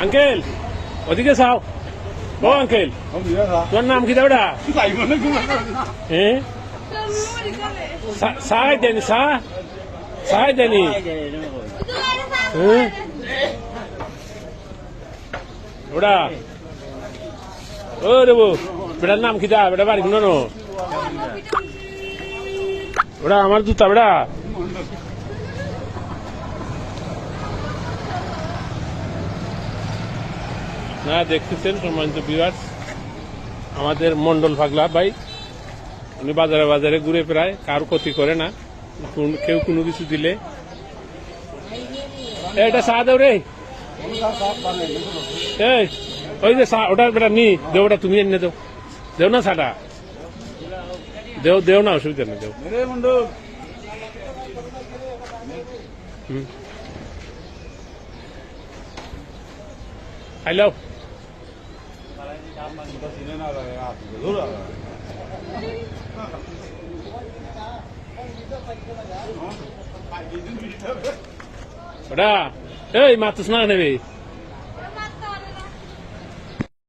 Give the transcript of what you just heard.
uncle ওদিকে চাও ও uncle তোমার নাম কি দাওটা হ্যাঁ সাহাই দেনি সাহাই দেনি হ্যাঁ ওটা ও দেবো বেটার নাম কি দা বেটা বাড়ি শুনো ওটা আমার জুতা বেটা না দেখতেছেন সম্মানিত ভিউয়ার্স আমাদের মন্ডল পাগলা ভাই উনি বাজারে বাজারে ঘুরে প্রায় কারো ক্ষতি করে না কেউ কোনো কিছু দিলে এটা চা দেও রে এই ওই যে চা ওটা বেটা নি দেও ওটা তুমি এনে দেও দেও না চাটা দেও দেও না অসুবিধা নেই দেও হ্যালো ওটা এই মাতুস না নেবে